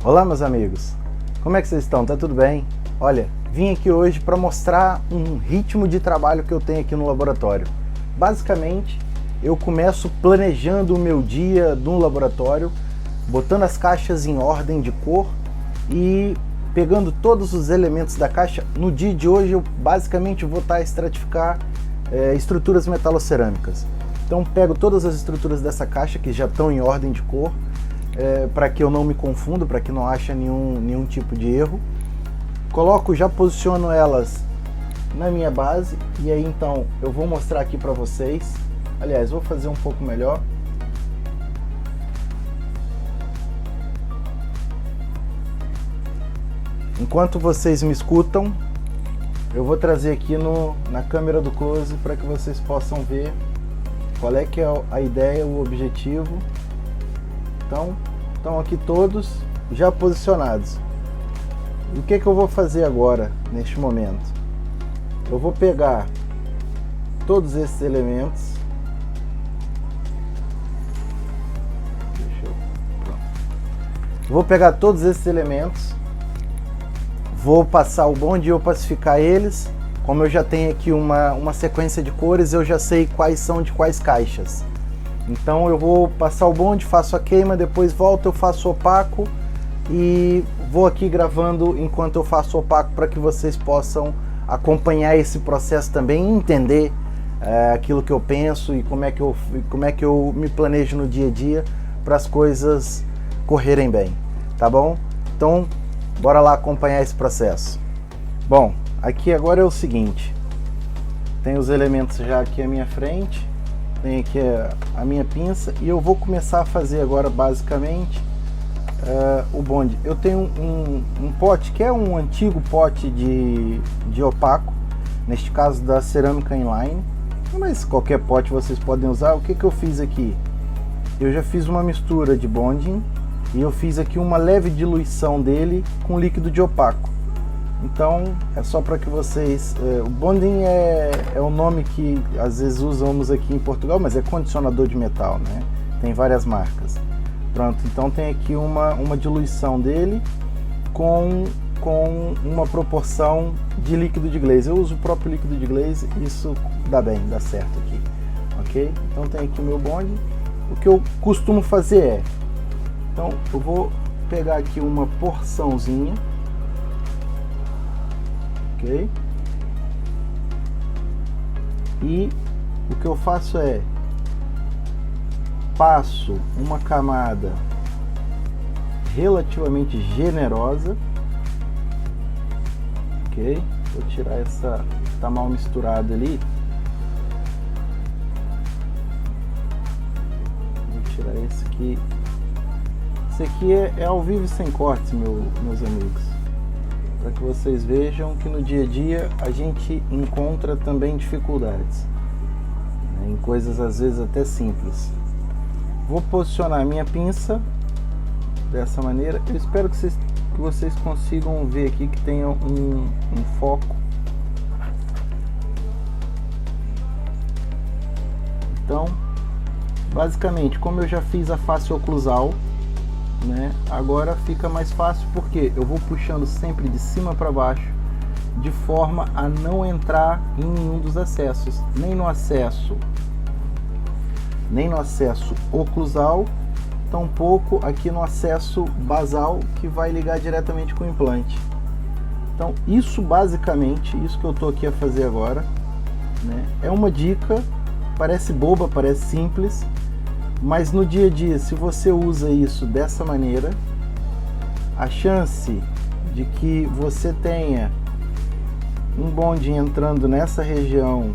Olá meus amigos, como é que vocês estão? Tá tudo bem? Olha, vim aqui hoje para mostrar um ritmo de trabalho que eu tenho aqui no laboratório. Basicamente, eu começo planejando o meu dia no laboratório, botando as caixas em ordem de cor e pegando todos os elementos da caixa. No dia de hoje eu basicamente vou estar a estratificar estruturas metalocerâmicas. Então pego todas as estruturas dessa caixa que já estão em ordem de cor, para que eu não me confunda, para que não ache nenhum tipo de erro. Coloco, já posiciono elas na minha base e aí então eu vou mostrar aqui para vocês. Aliás, vou fazer um pouco melhor. Enquanto vocês me escutam, eu vou trazer aqui na câmera do close para que vocês possam ver qual é que é a ideia, o objetivo. Então, estão aqui todos já posicionados. E o que eu vou fazer agora, neste momento? Eu vou pegar todos esses elementos. Vou pegar todos esses elementos. Vou passar o bonde e opacificar eles. Como eu já tenho aqui uma sequência de cores, eu já sei quais são de quais caixas. Então eu vou passar o bonde, faço a queima, depois volto, eu faço opaco e vou aqui gravando enquanto eu faço opaco para que vocês possam acompanhar esse processo também e entender aquilo que eu penso e como é que eu me planejo no dia a dia para as coisas correrem bem, tá bom? Então bora lá acompanhar esse processo. Bom, aqui agora é o seguinte, tem os elementos já aqui à minha frente. Tem aqui a minha pinça e eu vou começar a fazer agora basicamente o bonde. Eu tenho um pote que é um antigo pote de opaco, neste caso da cerâmica inline, mas qualquer pote vocês podem usar. O que eu fiz aqui? Eu já fiz uma mistura de bonding e eu fiz aqui uma leve diluição dele com líquido de opaco. Então é só para que vocês... o bonding é o nome que às vezes usamos aqui em Portugal, mas é condicionador de metal, né? Tem várias marcas. Pronto, então tem aqui uma diluição dele com uma proporção de líquido de glaze. Eu uso o próprio líquido de glaze, isso dá bem, dá certo aqui. Ok? Então tem aqui o meu bonde. O que eu costumo fazer é... Então eu vou pegar aqui uma porçãozinha. Ok? E o que eu faço é passo uma camada relativamente generosa. Ok? Vou tirar essa, tá mal misturado ali. Vou tirar esse aqui. Esse aqui é ao vivo sem cortes, meus amigos, para que vocês vejam que no dia a dia a gente encontra também dificuldades, né, em coisas às vezes até simples. Vou posicionar a minha pinça dessa maneira. Eu espero que vocês consigam ver aqui que tenha um foco. Então, basicamente, como eu já fiz a face oclusal, né, agora fica mais fácil porque eu vou puxando sempre de cima para baixo, de forma a não entrar em nenhum dos acessos, nem no acesso oclusal, tampouco aqui no acesso basal que vai ligar diretamente com o implante. Então isso basicamente, isso que eu estou aqui a fazer agora, né, é uma dica, parece boba, parece simples, mas no dia a dia, se você usa isso dessa maneira, a chance de que você tenha um bonde entrando nessa região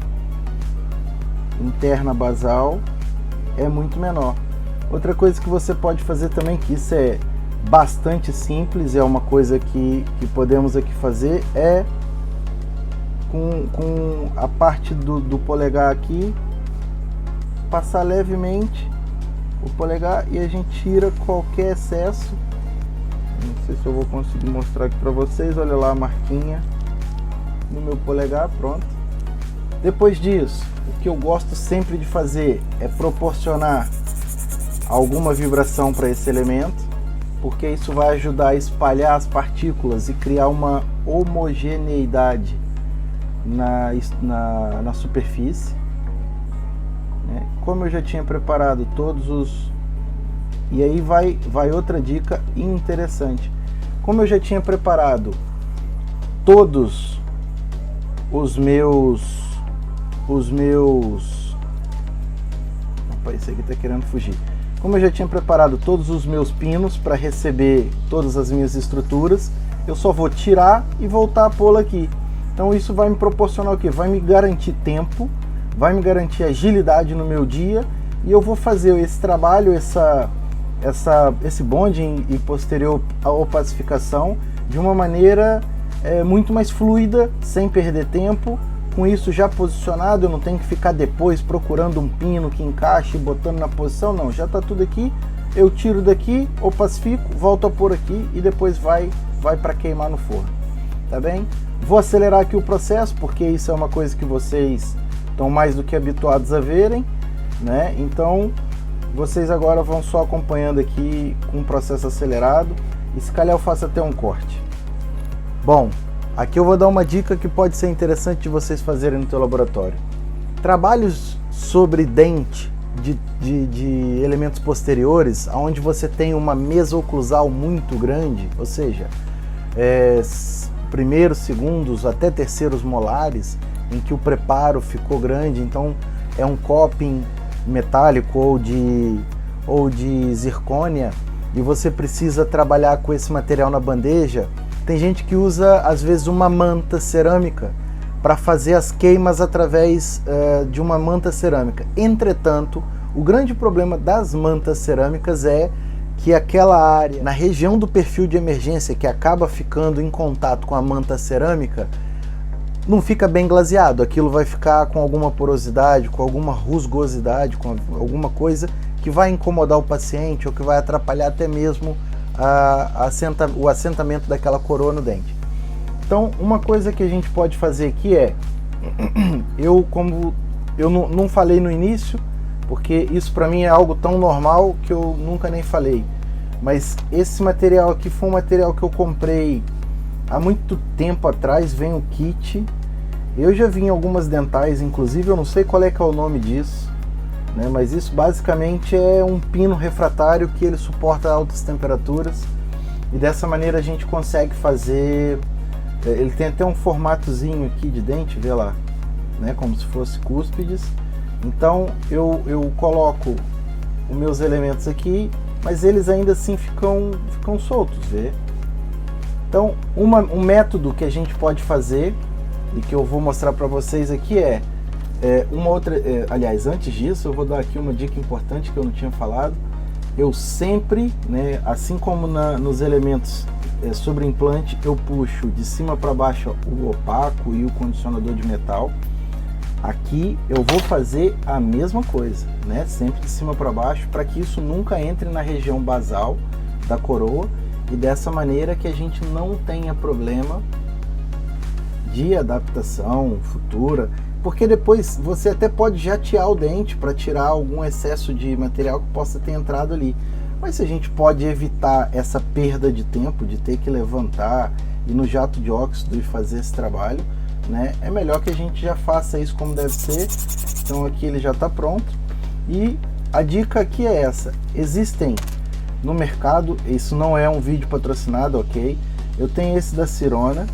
interna basal é muito menor. Outra coisa que você pode fazer também, que isso é bastante simples, é uma coisa que podemos aqui fazer, é com a parte do polegar aqui, passar levemente o polegar e a gente tira qualquer excesso. Não sei se eu vou conseguir mostrar aqui para vocês. Olha lá a marquinha no meu polegar, pronto. Depois disso, o que eu gosto sempre de fazer é proporcionar alguma vibração para esse elemento. porque isso vai ajudar a espalhar as partículas e criar uma homogeneidade na superfície, né? Como eu já tinha preparado todos os... E aí vai outra dica interessante. Como eu já tinha preparado todos os meus... Opa, esse aqui tá querendo fugir. Como eu já tinha preparado todos os meus pinos para receber todas as minhas estruturas, eu só vou tirar e voltar a pô-la aqui. Então isso vai me proporcionar o quê? Vai me garantir tempo, vai me garantir agilidade no meu dia, e eu vou fazer esse trabalho, esse bonding e posterior opacificação de uma maneira muito mais fluida, sem perder tempo. Com isso já posicionado, eu não tenho que ficar depois procurando um pino que encaixe e botando na posição, não, já está tudo aqui, eu tiro daqui, opacifico, volto a pôr aqui e depois vai para queimar no forno, tá bem? Vou acelerar aqui o processo, porque isso é uma coisa que vocês estão mais do que habituados a verem, né? Então, vocês agora vão só acompanhando aqui com o processo acelerado, e se calhar eu faço até um corte. Bom, aqui eu vou dar uma dica que pode ser interessante de vocês fazerem no teu laboratório. Trabalhos sobre dente de elementos posteriores, onde você tem uma mesa oclusal muito grande, ou seja, primeiros, segundos, até terceiros molares, em que o preparo ficou grande, então é um coping metálico ou de zircônia, e você precisa trabalhar com esse material na bandeja. Tem gente que usa, às vezes, uma manta cerâmica para fazer as queimas através de uma manta cerâmica. Entretanto, o grande problema das mantas cerâmicas é que aquela área, na região do perfil de emergência, que acaba ficando em contato com a manta cerâmica, não fica bem glaseado. Aquilo vai ficar com alguma porosidade, com alguma rusgosidade, com alguma coisa que vai incomodar o paciente ou que vai atrapalhar até mesmo o assentamento daquela coroa no dente. Então, uma coisa que a gente pode fazer aqui é, como eu não falei no início, porque isso para mim é algo tão normal que eu nunca nem falei, mas esse material aqui foi um material que eu comprei há muito tempo atrás, vem o kit. Eu já vi em algumas dentais, inclusive, eu não sei qual é que é o nome disso, né, mas isso basicamente é um pino refratário que ele suporta altas temperaturas, e dessa maneira a gente consegue fazer, ele tem até um formatozinho aqui de dente, vê lá, né, como se fosse cúspides. Então eu coloco os meus elementos aqui, mas eles ainda assim ficam soltos, vê? Então um método que a gente pode fazer e que eu vou mostrar para vocês aqui uma outra, aliás, antes disso eu vou dar aqui uma dica importante que eu não tinha falado. Eu sempre, né, assim como nos elementos sobre implante, eu puxo de cima para baixo o opaco e o condicionador de metal. Aqui eu vou fazer a mesma coisa, né, sempre de cima para baixo, para que isso nunca entre na região basal da coroa, e dessa maneira que a gente não tenha problema de adaptação futura, porque depois você até pode jatear o dente para tirar algum excesso de material que possa ter entrado ali. Mas se a gente pode evitar essa perda de tempo, de ter que levantar e no jato de óxido e fazer esse trabalho, né, é melhor que a gente já faça isso como deve ser. Então aqui ele já está pronto, e a dica aqui é essa: existem no mercado, isso não é um vídeo patrocinado, ok? Eu tenho esse da Sirona,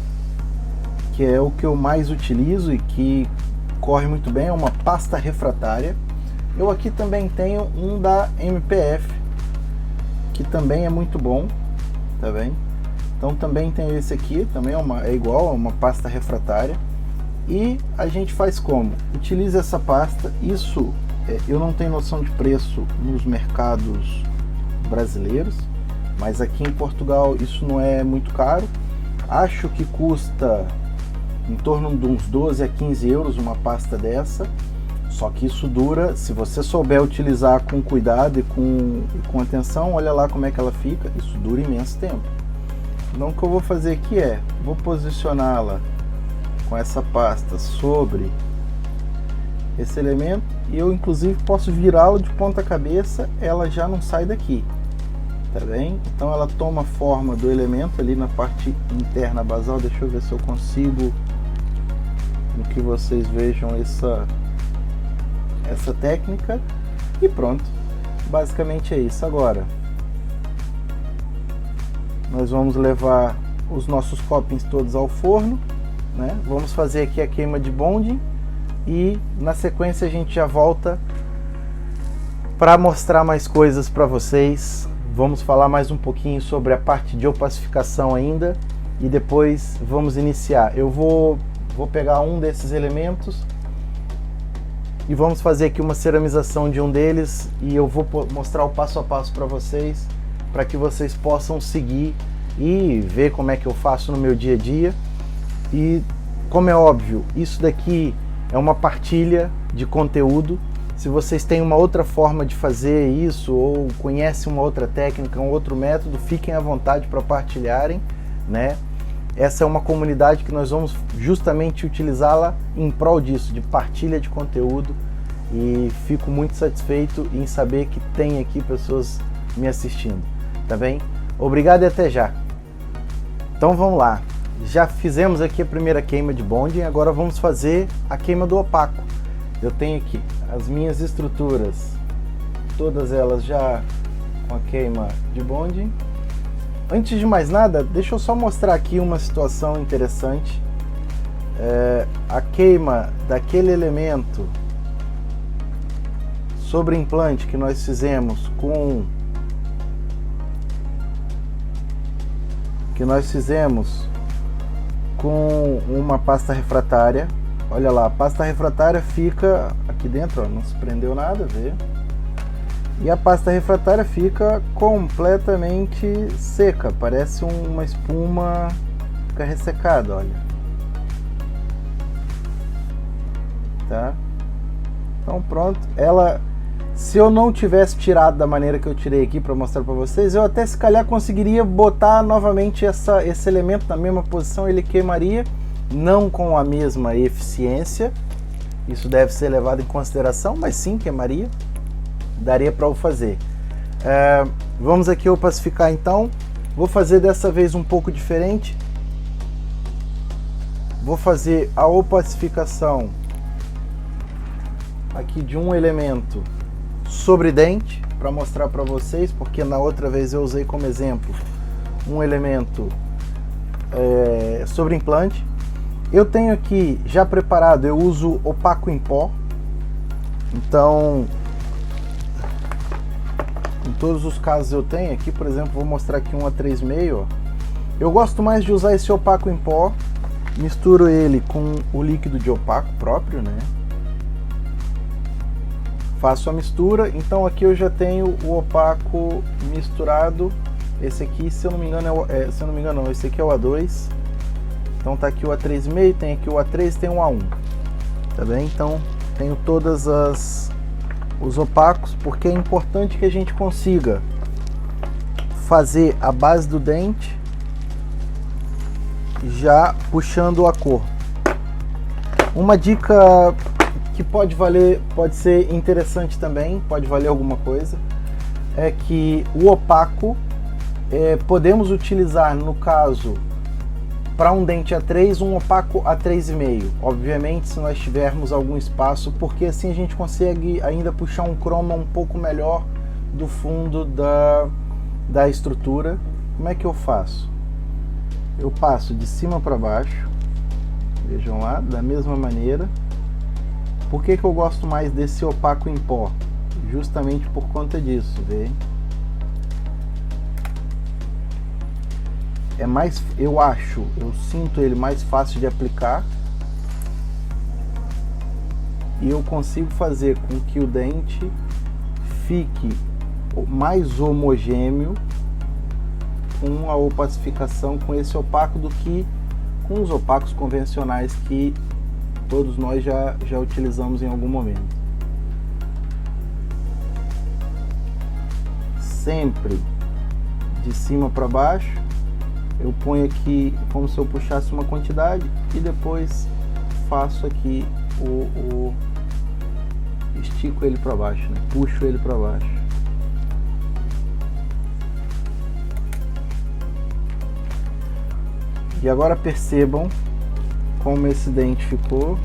que é o que eu mais utilizo e que corre muito bem, é uma pasta refratária. Eu aqui também tenho um da MPF, que também é muito bom, tá bem? Então também tem esse aqui, também é igual, é uma pasta refratária. E a gente faz como? Utiliza essa pasta. Isso eu não tenho noção de preço nos mercados brasileiros, mas aqui em Portugal isso não é muito caro. Acho que custa em torno de uns 12 a 15 euros uma pasta dessa. Só que isso dura, se você souber utilizar com cuidado e com atenção, olha lá como é que ela fica, isso dura imenso tempo. Então o que eu vou fazer aqui vou posicioná-la com essa pasta sobre esse elemento, e eu inclusive posso virá-lo de ponta cabeça, ela já não sai daqui, tá bem? Então ela toma forma do elemento ali na parte interna basal. Deixa eu ver se eu consigo que vocês vejam essa técnica. E pronto, basicamente é isso. Agora nós vamos levar os nossos copings todos ao forno, né? Vamos fazer aqui a queima de bonding e na sequência a gente já volta para mostrar mais coisas para vocês. Vamos falar mais um pouquinho sobre a parte de opacificação ainda e depois vamos iniciar. Eu vou pegar um desses elementos e vamos fazer aqui uma ceramização de um deles e eu vou mostrar o passo a passo para vocês, para que vocês possam seguir e ver como é que eu faço no meu dia a dia. E como é óbvio, isso daqui é uma partilha de conteúdo. Se vocês têm uma outra forma de fazer isso ou conhecem uma outra técnica, um outro método, fiquem à vontade para partilharem, né? Essa é uma comunidade que nós vamos justamente utilizá-la em prol disso, de partilha de conteúdo, e fico muito satisfeito em saber que tem aqui pessoas me assistindo, tá bem? Obrigado e até já! Então vamos lá, já fizemos aqui a primeira queima de bonding, agora vamos fazer a queima do opaco. Eu tenho aqui as minhas estruturas, todas elas já com a queima de bonding. Antes de mais nada, deixa eu só mostrar aqui uma situação interessante. A queima daquele elemento sobre implante que nós fizemos com uma pasta refratária. Olha lá, a pasta refratária fica aqui dentro, ó, não se prendeu nada, vê? E a pasta refratária fica completamente seca, parece uma espuma, fica ressecada, olha. Tá? Então pronto, ela, se eu não tivesse tirado da maneira que eu tirei aqui para mostrar para vocês, eu até se calhar conseguiria botar novamente esse elemento na mesma posição, ele queimaria, não com a mesma eficiência, isso deve ser levado em consideração, mas sim queimaria. Daria para eu fazer. Vamos aqui opacificar então. Vou fazer dessa vez um pouco diferente. Vou fazer a opacificação aqui de um elemento sobre dente para mostrar para vocês, porque na outra vez eu usei como exemplo um elemento sobre implante. Eu tenho aqui já preparado, eu uso opaco em pó. Então em todos os casos eu tenho aqui, por exemplo, vou mostrar aqui um A3,5, ó. Eu gosto mais de usar esse opaco em pó, misturo ele com o líquido de opaco próprio, né? Faço a mistura, então aqui eu já tenho o opaco misturado. Esse aqui, se eu não me engano, esse aqui é o A2. Então tá aqui o A3,5, tem aqui o A3, tem o A1, tá bem? Então tenho todas os opacos, porque é importante que a gente consiga fazer a base do dente já puxando a cor. Uma dica que pode ser interessante também, pode valer alguma coisa, é que o opaco podemos utilizar, no caso, para um dente A3, um opaco A3,5. Obviamente, se nós tivermos algum espaço, porque assim a gente consegue ainda puxar um croma um pouco melhor do fundo da estrutura. Como é que eu faço? Eu passo de cima para baixo, vejam lá, da mesma maneira. Por que eu gosto mais desse opaco em pó? Justamente por conta disso, vê? É mais, eu sinto ele mais fácil de aplicar e eu consigo fazer com que o dente fique mais homogêneo com a opacificação com esse opaco do que com os opacos convencionais que todos nós já utilizamos em algum momento. Sempre de cima para baixo. Eu ponho aqui como se eu puxasse uma quantidade e depois faço aqui estico ele para baixo, né? Puxo ele para baixo. E agora percebam como esse dente ficou.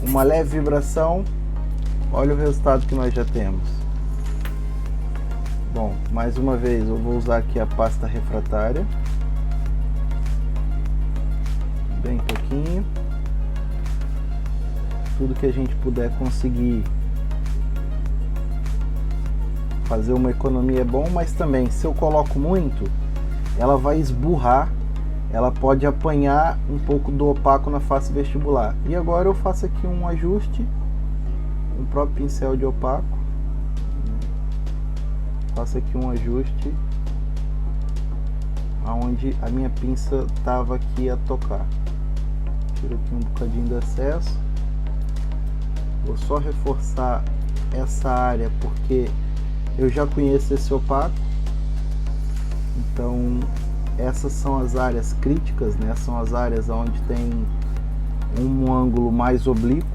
Uma leve vibração, olha o resultado que nós já temos. Bom, mais uma vez eu vou usar aqui a pasta refratária, bem pouquinho, tudo que a gente puder conseguir fazer uma economia é bom, mas também se eu coloco muito, ela vai esburrar, ela pode apanhar um pouco do opaco na face vestibular. E agora eu faço aqui um ajuste, um próprio pincel de opaco, faço aqui um ajuste aonde a minha pinça estava aqui a tocar. Tiro aqui um bocadinho do excesso, vou só reforçar essa área porque eu já conheço esse opaco, então essas são as áreas críticas, né? São as áreas onde tem um ângulo mais oblíquo,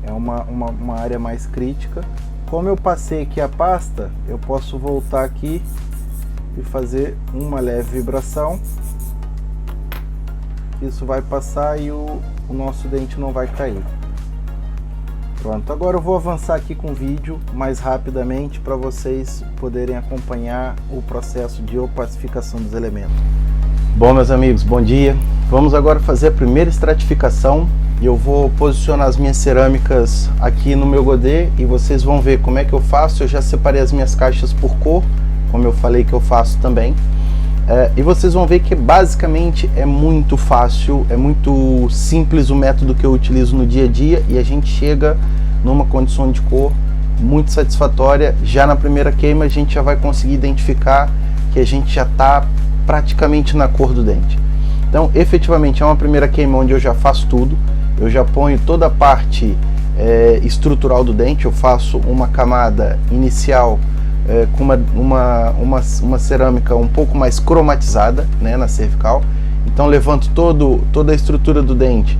é uma área mais crítica. Como eu passei aqui a pasta, eu posso voltar aqui e fazer uma leve vibração. Isso vai passar e o nosso dente não vai cair. Pronto, agora eu vou avançar aqui com o vídeo mais rapidamente para vocês poderem acompanhar o processo de opacificação dos elementos. Bom, meus amigos, bom dia. Vamos agora fazer a primeira estratificação. Eu vou posicionar as minhas cerâmicas aqui no meu godê e vocês vão ver como é que eu faço. Eu já separei as minhas caixas por cor, como eu falei que eu faço também. E vocês vão ver que basicamente é muito fácil, é muito simples o método que eu utilizo no dia a dia e a gente chega numa condição de cor muito satisfatória. Já na primeira queima a gente já vai conseguir identificar que a gente já está praticamente na cor do dente. Então efetivamente é uma primeira queima onde eu já faço tudo, eu já ponho toda a parte estrutural do dente, eu faço uma camada inicial com uma cerâmica um pouco mais cromatizada, né, na cervical. Então levanto toda a estrutura do dente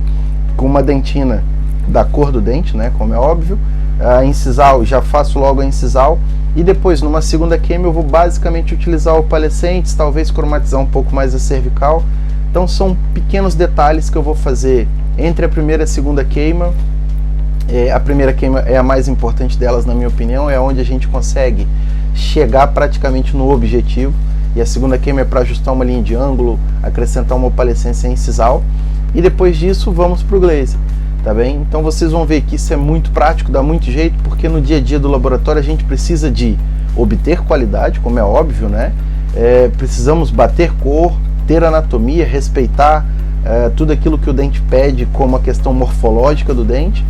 com uma dentina da cor do dente, né, como é óbvio. A incisal, já faço logo a incisal. E depois, numa segunda queima, eu vou basicamente utilizar opalescentes, talvez cromatizar um pouco mais a cervical. Então são pequenos detalhes que eu vou fazer entre a primeira e a segunda queima. A primeira queima é a mais importante delas, na minha opinião, é onde a gente consegue chegar praticamente no objetivo, e a segunda queima é para ajustar uma linha de ângulo, acrescentar uma opalescência incisal, e depois disso vamos para o glaze, tá bem? Então vocês vão ver que isso é muito prático, dá muito jeito, porque no dia a dia do laboratório a gente precisa de obter qualidade, como é óbvio, né? Precisamos bater cor, ter anatomia, respeitar tudo aquilo que o dente pede como a questão morfológica do dente,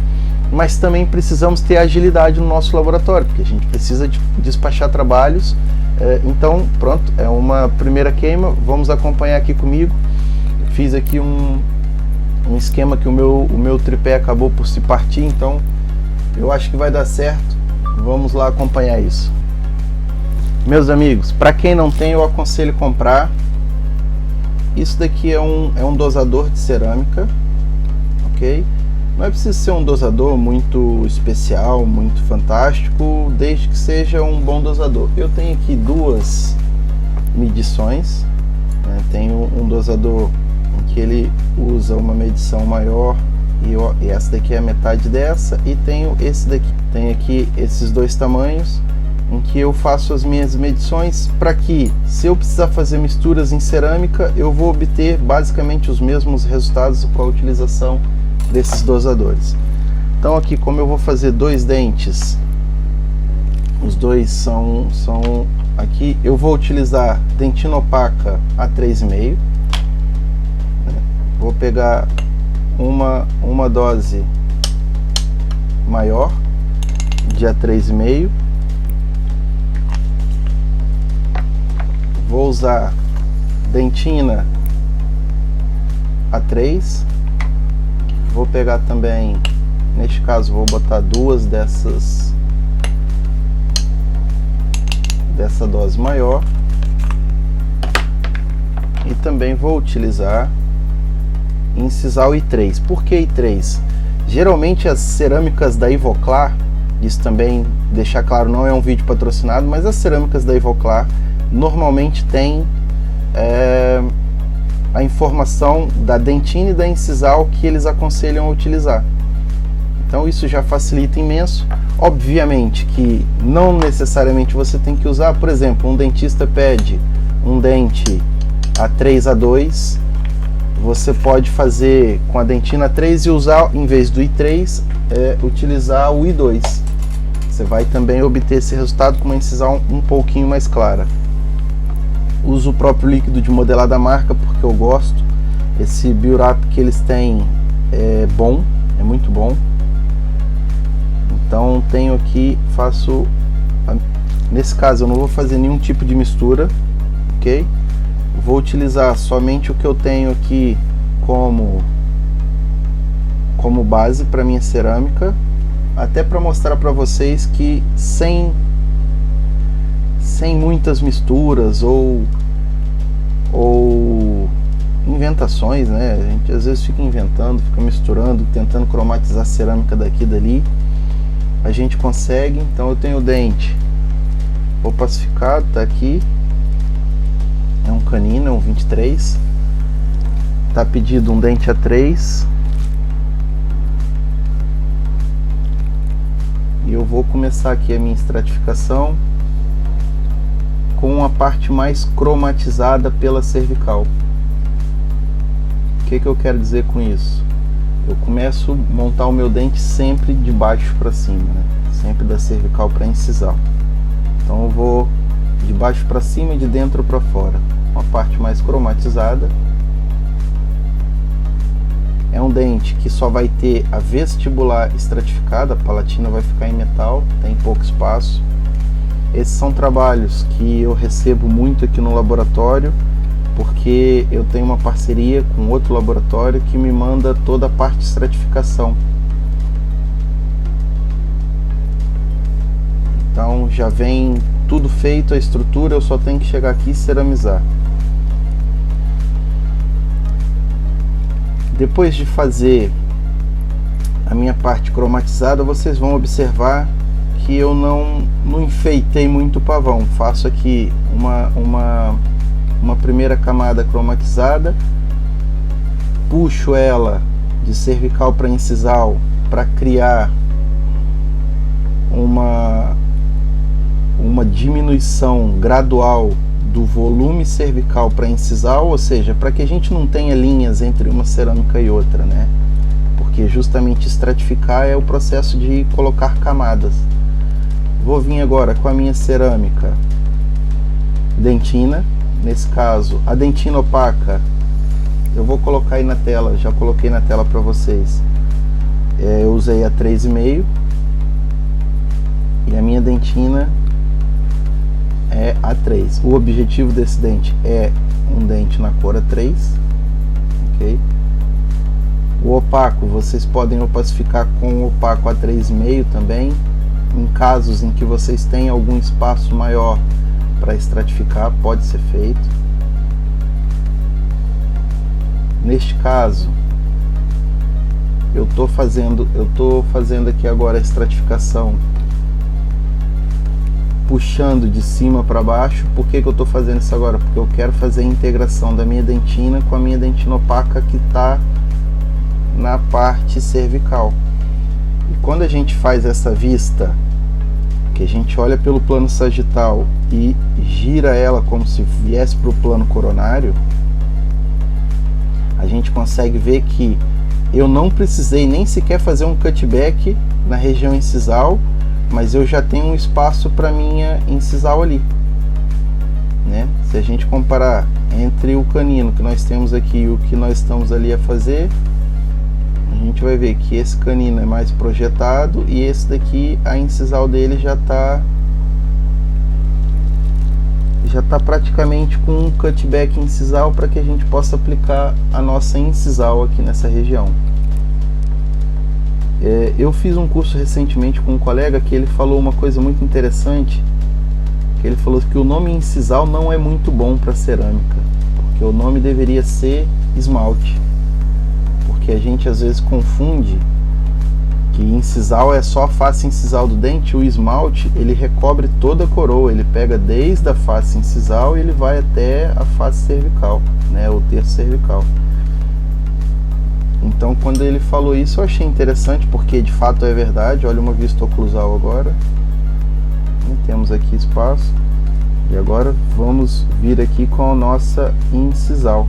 mas também precisamos ter agilidade no nosso laboratório, porque a gente precisa despachar trabalhos. Então pronto, é uma primeira queima, vamos acompanhar aqui comigo. Fiz aqui um esquema que o meu tripé acabou por se partir, então eu acho que vai dar certo. Vamos lá acompanhar isso. Meus amigos, para quem não tem, eu aconselho comprar. Isso daqui é um dosador de cerâmica, ok? Não é preciso ser um dosador muito especial, muito fantástico, desde que seja um bom dosador. Eu tenho aqui duas medições, né? Tenho um dosador em que ele usa uma medição maior e essa daqui é a metade dessa, e tenho esse daqui. Tenho aqui esses dois tamanhos em que eu faço as minhas medições para que, se eu precisar fazer misturas em cerâmica, eu vou obter basicamente os mesmos resultados com a utilização desses dosadores. Então aqui, como eu vou fazer dois dentes, os dois são aqui, eu vou utilizar dentina opaca a 3,5, né? Vou pegar uma dose maior de A3,5, vou usar dentina A3, vou pegar também, neste caso vou botar duas dessa dose maior, e também vou utilizar incisal I3. Por que I3? Geralmente as cerâmicas da Ivoclar, Isso também, deixar claro, não é um vídeo patrocinado, mas as cerâmicas da Ivoclar normalmente tem a informação da dentina e da incisal que eles aconselham a utilizar. Então isso já facilita imenso. Obviamente que não necessariamente você tem que usar, por exemplo, um dentista pede um dente A3, A2, você pode fazer com a dentina 3 e usar, em vez do I3, utilizar o I2. Você vai também obter esse resultado com uma incisão um pouquinho mais clara. Uso o próprio líquido de modelar da marca porque eu gosto. Esse build-up que eles têm é bom, é muito bom. Então tenho aqui, nesse caso eu não vou fazer nenhum tipo de mistura, ok? Vou utilizar somente o que eu tenho aqui como base para minha cerâmica, até para mostrar para vocês que sem muitas misturas ou inventações, né? A gente às vezes fica inventando, fica misturando, tentando cromatizar a cerâmica daqui e dali. A gente consegue. Então eu tenho o dente opacificado, tá aqui, é um canino, é um 23, tá pedido um dente A3, e eu vou começar aqui a minha estratificação com a parte mais cromatizada pela cervical. O que eu quero dizer com isso? Eu começo a montar o meu dente sempre de baixo para cima, né? Sempre da cervical para incisal. Então eu vou de baixo para cima e de dentro para fora. Uma parte mais cromatizada. É um dente que só vai ter a vestibular estratificada, a palatina vai ficar em metal, tem pouco espaço. Esses são trabalhos que eu recebo muito aqui no laboratório, porque eu tenho uma parceria com outro laboratório que me manda toda a parte de estratificação. Então já vem tudo feito, a estrutura, eu só tenho que chegar aqui e ceramizar. Depois de fazer a minha parte cromatizada, vocês vão observar que eu não enfeitei muito o pavão. Faço aqui uma primeira camada cromatizada, puxo ela de cervical para incisal para criar uma diminuição gradual do volume cervical para incisal, ou seja, para que a gente não tenha linhas entre uma cerâmica e outra, né? Porque justamente estratificar é o processo de colocar camadas. Vou vir agora com a minha cerâmica dentina. Nesse caso, a dentina opaca, eu vou colocar aí na tela, já coloquei na tela para vocês. Eu usei a 3,5 e a minha dentina é A3. O objetivo desse dente é um dente na cor A3, ok? O opaco, vocês podem opacificar com o opaco A3,5 também, em casos em que vocês têm algum espaço maior para estratificar, pode ser feito. Neste caso, eu estou fazendo aqui agora a estratificação puxando de cima para baixo. Por que eu estou fazendo isso agora? Porque eu quero fazer a integração da minha dentina com a minha dentina opaca que está na parte cervical. E quando a gente faz essa vista, que a gente olha pelo plano sagital e gira ela como se viesse para o plano coronário, a gente consegue ver que eu não precisei nem sequer fazer um cutback na região incisal, mas eu já tenho um espaço para minha incisal ali, né? Se a gente comparar entre o canino que nós temos aqui e o que nós estamos ali a fazer, a gente vai ver que esse canino é mais projetado e esse daqui, a incisal dele já está praticamente com um cutback incisal para que a gente possa aplicar a nossa incisal aqui nessa região. Eu fiz um curso recentemente com um colega que ele falou uma coisa muito interessante, que ele falou que o nome incisal não é muito bom para cerâmica, porque o nome deveria ser esmalte, porque a gente às vezes confunde que incisal é só a face incisal do dente, o esmalte ele recobre toda a coroa, ele pega desde a face incisal e ele vai até a face cervical, né, o terço cervical. Então quando ele falou isso eu achei interessante, porque de fato é verdade. Olha uma vista oclusal agora, temos aqui espaço, e agora vamos vir aqui com a nossa incisal.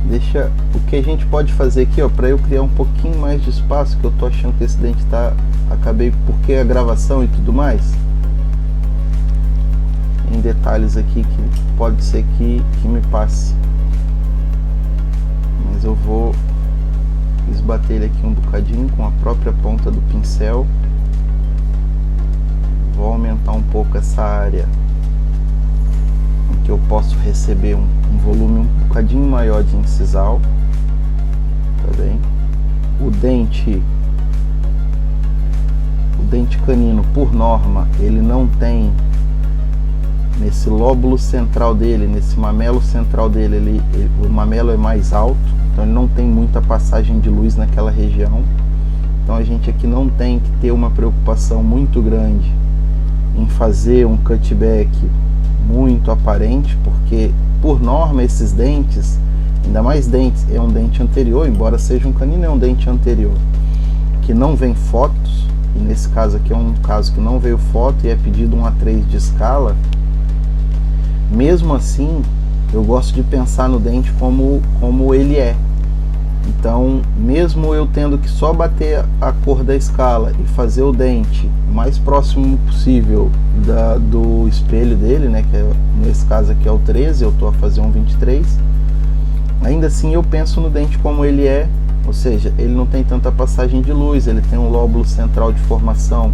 Deixa o que a gente pode fazer aqui, ó, para eu criar um pouquinho mais de espaço, que eu tô achando que esse dente tá, acabei porque a gravação e tudo mais, em detalhes aqui que pode ser que me passe, mas eu vou esbater ele aqui um bocadinho com a própria ponta do pincel. Vou aumentar um pouco essa área em que eu posso receber um volume um bocadinho maior de incisal, tá bem? O dente canino, por norma, ele não tem, nesse lóbulo central dele, nesse mamelo central dele, o mamelo é mais alto, então ele não tem muita passagem de luz naquela região. Então a gente aqui não tem que ter uma preocupação muito grande em fazer um cutback muito aparente, porque por norma esses dentes, ainda mais dentes, é um dente anterior, embora seja um canino, é um dente anterior que não vem fotos, e nesse caso aqui é um caso que não veio foto e é pedido um A3 de escala. Mesmo assim eu gosto de pensar no dente como ele é. Então, mesmo eu tendo que só bater a cor da escala e fazer o dente o mais próximo possível do espelho dele, né, que nesse caso aqui é o 13, eu estou a fazer um 23, ainda assim eu penso no dente como ele é, ou seja, ele não tem tanta passagem de luz, ele tem um lóbulo central de formação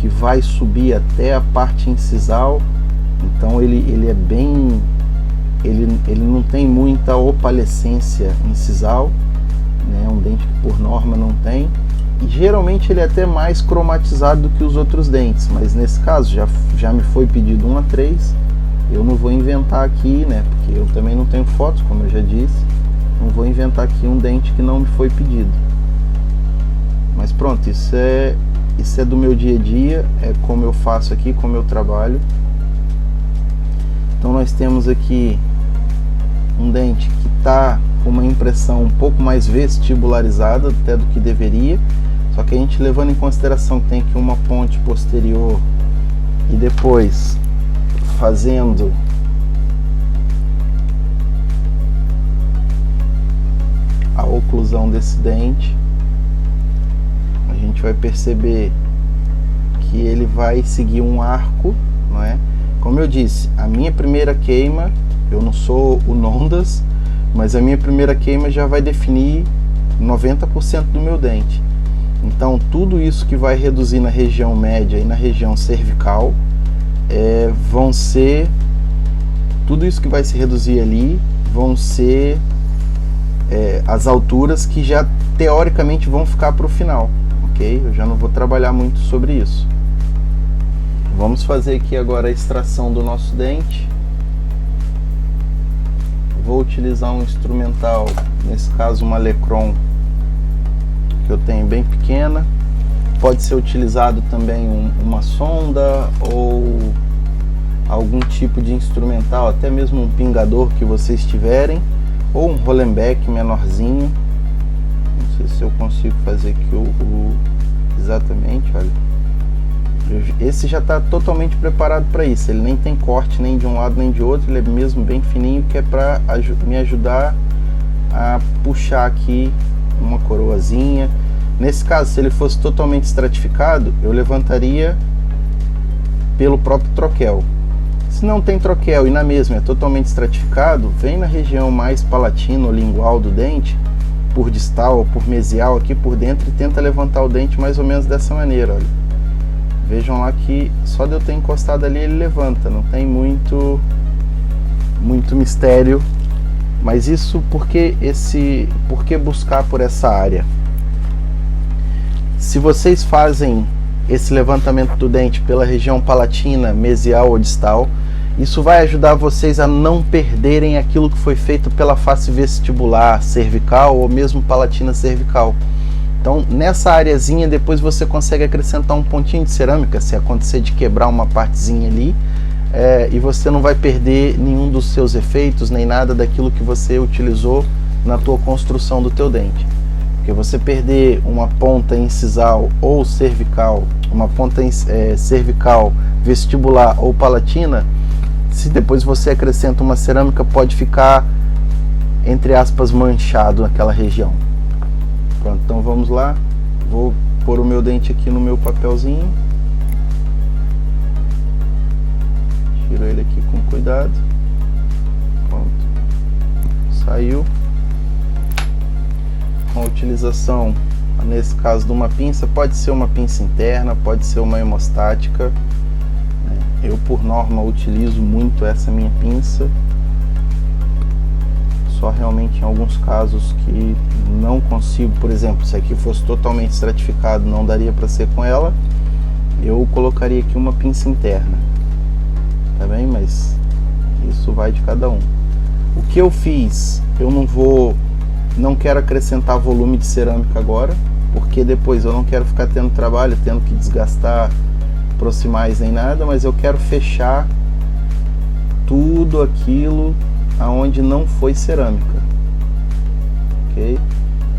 que vai subir até a parte incisal, então ele é bem, ele não tem muita opalescência incisal, né, um dente que por norma não tem, e geralmente ele é até mais cromatizado do que os outros dentes, mas nesse caso já me foi pedido um A3, eu não vou inventar aqui, né, porque eu também não tenho fotos, como eu já disse, não vou inventar aqui um dente que não me foi pedido. Mas pronto, isso é do meu dia a dia, é como eu faço aqui, como eu trabalho. Então nós temos aqui um dente que está com uma impressão um pouco mais vestibularizada até do que deveria, só que a gente levando em consideração que tem aqui uma ponte posterior e depois fazendo a oclusão desse dente, a gente vai perceber que ele vai seguir um arco, não é? Como eu disse, a minha primeira queima, eu não sou o Nondas, mas a minha primeira queima já vai definir 90% do meu dente. Então tudo isso que vai reduzir na região média e na região cervical vão ser, tudo isso que vai se reduzir ali vão ser as alturas que já teoricamente vão ficar para o final, ok? Eu já não vou trabalhar muito sobre isso. Vamos fazer aqui agora a extração do nosso dente. Vou utilizar um instrumental, nesse caso uma Lecron, que eu tenho bem pequena. Pode ser utilizado também uma sonda ou algum tipo de instrumental, até mesmo um pingador que vocês tiverem, ou um Rollenbeck menorzinho. Não sei se eu consigo fazer aqui exatamente, olha. Esse já está totalmente preparado para isso, ele nem tem corte nem de um lado nem de outro, ele é mesmo bem fininho, que é para me ajudar a puxar aqui uma coroazinha. Nesse caso, se ele fosse totalmente estratificado, eu levantaria pelo próprio troquel. Se não tem troquel e na mesma é totalmente estratificado, vem na região mais palatina ou lingual do dente, por distal ou por mesial aqui por dentro, e tenta levantar o dente mais ou menos dessa maneira, olha. Vejam lá que só de eu ter encostado ali ele levanta, não tem muito mistério. Mas isso por que buscar por essa área? Se vocês fazem esse levantamento do dente pela região palatina, mesial ou distal, Isso vai ajudar vocês a não perderem aquilo que foi feito pela face vestibular, cervical ou mesmo palatina cervical. Então, nessa areazinha, depois você consegue acrescentar um pontinho de cerâmica, se acontecer de quebrar uma partezinha ali, e você não vai perder nenhum dos seus efeitos, nem nada daquilo que você utilizou na tua construção do teu dente. Porque você perder uma ponta incisal ou cervical, uma ponta cervical, vestibular ou palatina, se depois você acrescenta uma cerâmica, pode ficar, entre aspas, manchado naquela região. Pronto, então vamos lá. Vou pôr o meu dente aqui no meu papelzinho. Tiro ele aqui com cuidado. Pronto. Saiu. Com a utilização, nesse caso, de uma pinça, pode ser uma pinça interna, pode ser uma hemostática. Eu, por norma, utilizo muito essa minha pinça. Só realmente em alguns casos que não consigo, por exemplo, se aqui fosse totalmente estratificado, não daria para ser com ela, eu colocaria aqui uma pinça interna, tá bem? Mas isso vai de cada um. O que eu fiz, eu não quero acrescentar volume de cerâmica agora, porque depois eu não quero ficar tendo trabalho, tendo que desgastar proximais nem nada, mas eu quero fechar tudo aquilo aonde não foi cerâmica, ok?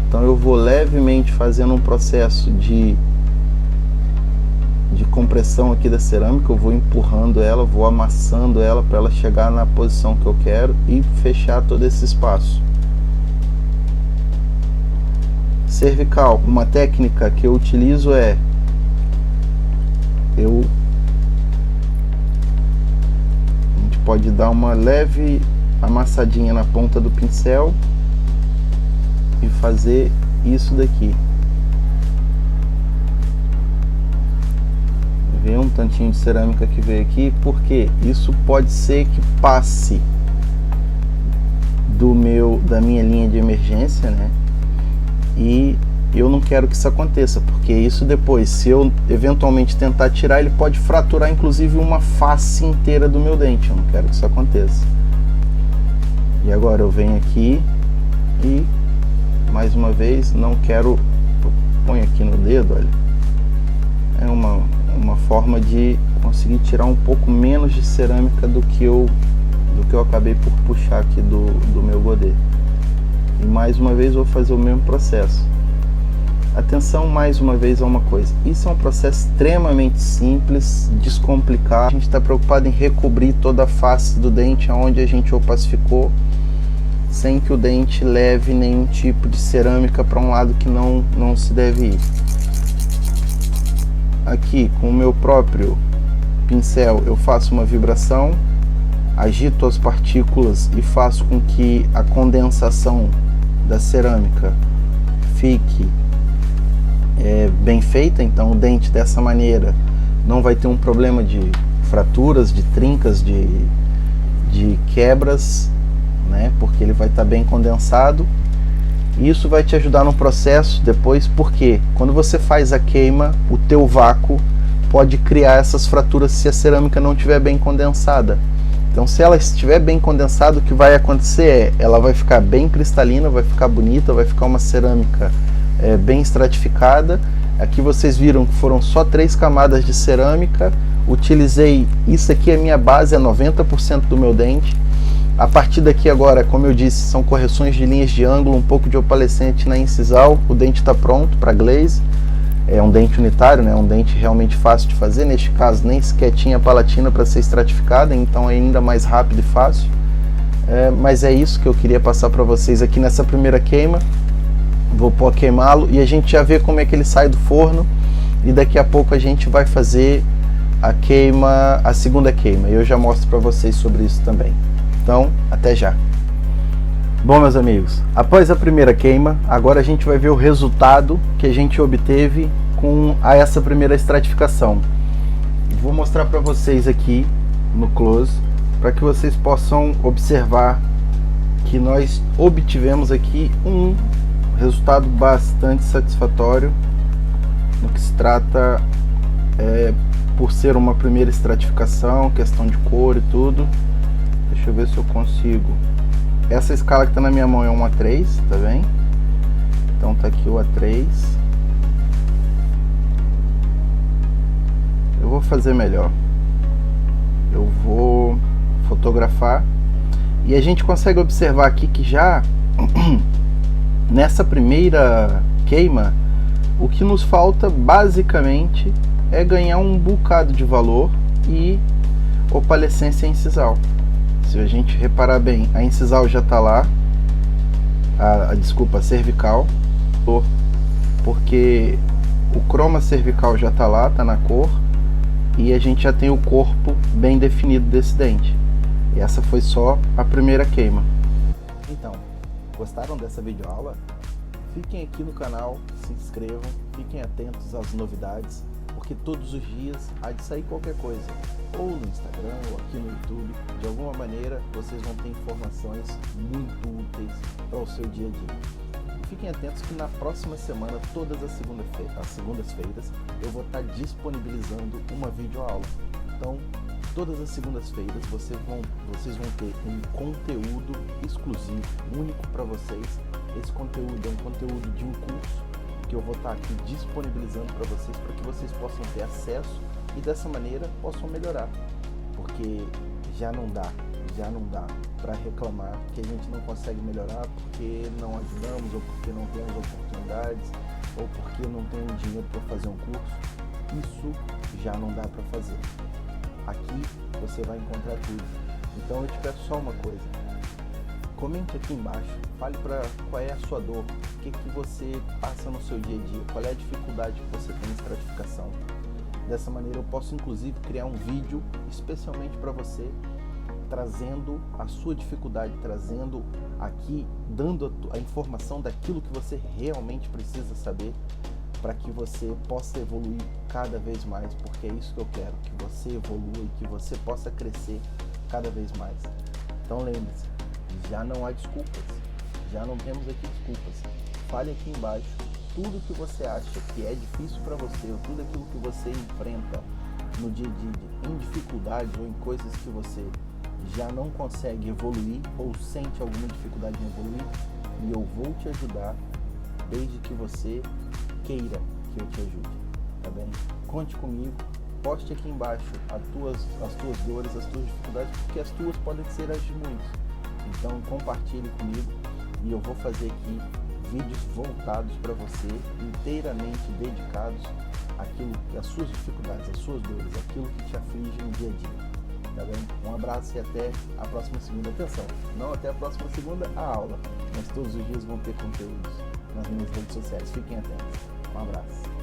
Então eu vou levemente fazendo um processo de compressão aqui da cerâmica, eu vou empurrando ela, vou amassando ela para ela chegar na posição que eu quero e fechar todo esse espaço. Cervical, uma técnica que eu utilizo a gente pode dar uma leve amassadinha na ponta do pincel e fazer isso daqui. Vê um tantinho de cerâmica que veio aqui, porque isso pode ser que passe da minha linha de emergência, né? E eu não quero que isso aconteça, porque isso depois, se eu eventualmente tentar tirar, ele pode fraturar inclusive uma face inteira do meu dente. Eu não quero que isso aconteça. E agora eu venho aqui e mais uma vez não quero, põe aqui no dedo, olha, é uma forma de conseguir tirar um pouco menos de cerâmica do que eu acabei por puxar aqui do meu godê. E mais uma vez vou fazer o mesmo processo. Atenção mais uma vez a uma coisa, isso é um processo extremamente simples, descomplicado. A gente está preocupado em recobrir toda a face do dente onde a gente opacificou, sem que o dente leve nenhum tipo de cerâmica para um lado que não se deve ir. Aqui com o meu próprio pincel eu faço uma vibração, agito as partículas e faço com que a condensação da cerâmica fique bem feita. Então o dente dessa maneira não vai ter um problema de fraturas, de trincas, de quebras, né? Porque ele vai estar bem condensado. Isso vai te ajudar no processo depois, porque quando você faz a queima, o teu vácuo pode criar essas fraturas se a cerâmica não estiver bem condensada. Então, se ela estiver bem condensada, o que vai acontecer ela vai ficar bem cristalina, vai ficar bonita, vai ficar uma cerâmica bem estratificada. Aqui vocês viram que foram só 3 camadas de cerâmica. Utilizei, isso aqui é minha base, é 90% do meu dente. A partir daqui agora, como eu disse, são correções de linhas de ângulo, um pouco de opalescente na incisal. O dente está pronto para glaze. É um dente unitário, né? Um dente realmente fácil de fazer. Neste caso, nem sequer tinha palatina para ser estratificada, então é ainda mais rápido e fácil. Mas é isso que eu queria passar para vocês aqui nessa primeira queima. Vou pôr queimá-lo e a gente já vê como é que ele sai do forno. E daqui a pouco a gente vai fazer a segunda queima. E eu já mostro para vocês sobre isso também. Então, até já. Bom, meus amigos, após a primeira queima, agora a gente vai ver o resultado que a gente obteve com essa primeira estratificação. Vou mostrar para vocês aqui no close, para que vocês possam observar que nós obtivemos aqui um resultado bastante satisfatório no que se trata por ser uma primeira estratificação, questão de cor e tudo. Deixa eu ver se eu consigo. Essa escala que está na minha mão é um A3, tá bem? Então tá aqui o A3. Eu vou fazer melhor. Eu vou fotografar. E a gente consegue observar aqui que já nessa primeira queima, o que nos falta basicamente é ganhar um bocado de valor e opalescência incisal. Se a gente reparar bem, a incisal já está lá, desculpa, a cervical, porque o croma cervical já está lá, está na cor, e a gente já tem o corpo bem definido desse dente. E essa foi só a primeira queima. Então, gostaram dessa videoaula? Fiquem aqui no canal, se inscrevam, fiquem atentos às novidades, porque todos os dias há de sair qualquer coisa, ou no Instagram, ou aqui no YouTube. De alguma maneira, vocês vão ter informações muito úteis para o seu dia a dia. Fiquem atentos que na próxima semana, todas as segundas-feiras, eu vou estar disponibilizando uma videoaula. Então, todas as segundas-feiras vocês vão ter um conteúdo exclusivo, único para vocês. Esse conteúdo é um conteúdo de um curso que eu vou estar aqui disponibilizando para que vocês possam ter acesso e dessa maneira possam melhorar. Porque já não dá para reclamar que a gente não consegue melhorar porque não ajudamos, ou porque não temos oportunidades, ou porque não tenho dinheiro para fazer um curso. Isso já não dá para fazer. Aqui você vai encontrar tudo. Então eu te peço só uma coisa. Comente aqui embaixo, fale qual é a sua dor, o que você passa no seu dia a dia, qual é a dificuldade que você tem em estratificação. Dessa maneira eu posso inclusive criar um vídeo especialmente para você, trazendo a sua dificuldade, trazendo aqui, dando a informação daquilo que você realmente precisa saber, para que você possa evoluir cada vez mais, porque é isso que eu quero, que você evolua e que você possa crescer cada vez mais. Então lembre-se, já não há desculpas, já não temos aqui desculpas. Fale aqui embaixo tudo que você acha que é difícil para você, ou tudo aquilo que você enfrenta no dia a dia, em dificuldades ou em coisas que você já não consegue evoluir ou sente alguma dificuldade em evoluir, e eu vou te ajudar desde que você queira que eu te ajude, tá bem? Conte comigo, poste aqui embaixo as tuas dores, as tuas dificuldades, porque as tuas podem ser as de muitos. Então compartilhe comigo e eu vou fazer aqui vídeos voltados para você, inteiramente dedicados àquilo, às suas dificuldades, às suas dores, àquilo que te aflige no dia a dia, tá bem? Um abraço e até a próxima segunda. Atenção, não até a próxima segunda a aula, mas todos os dias vão ter conteúdos nas minhas redes sociais. Fiquem atentos. Um abraço.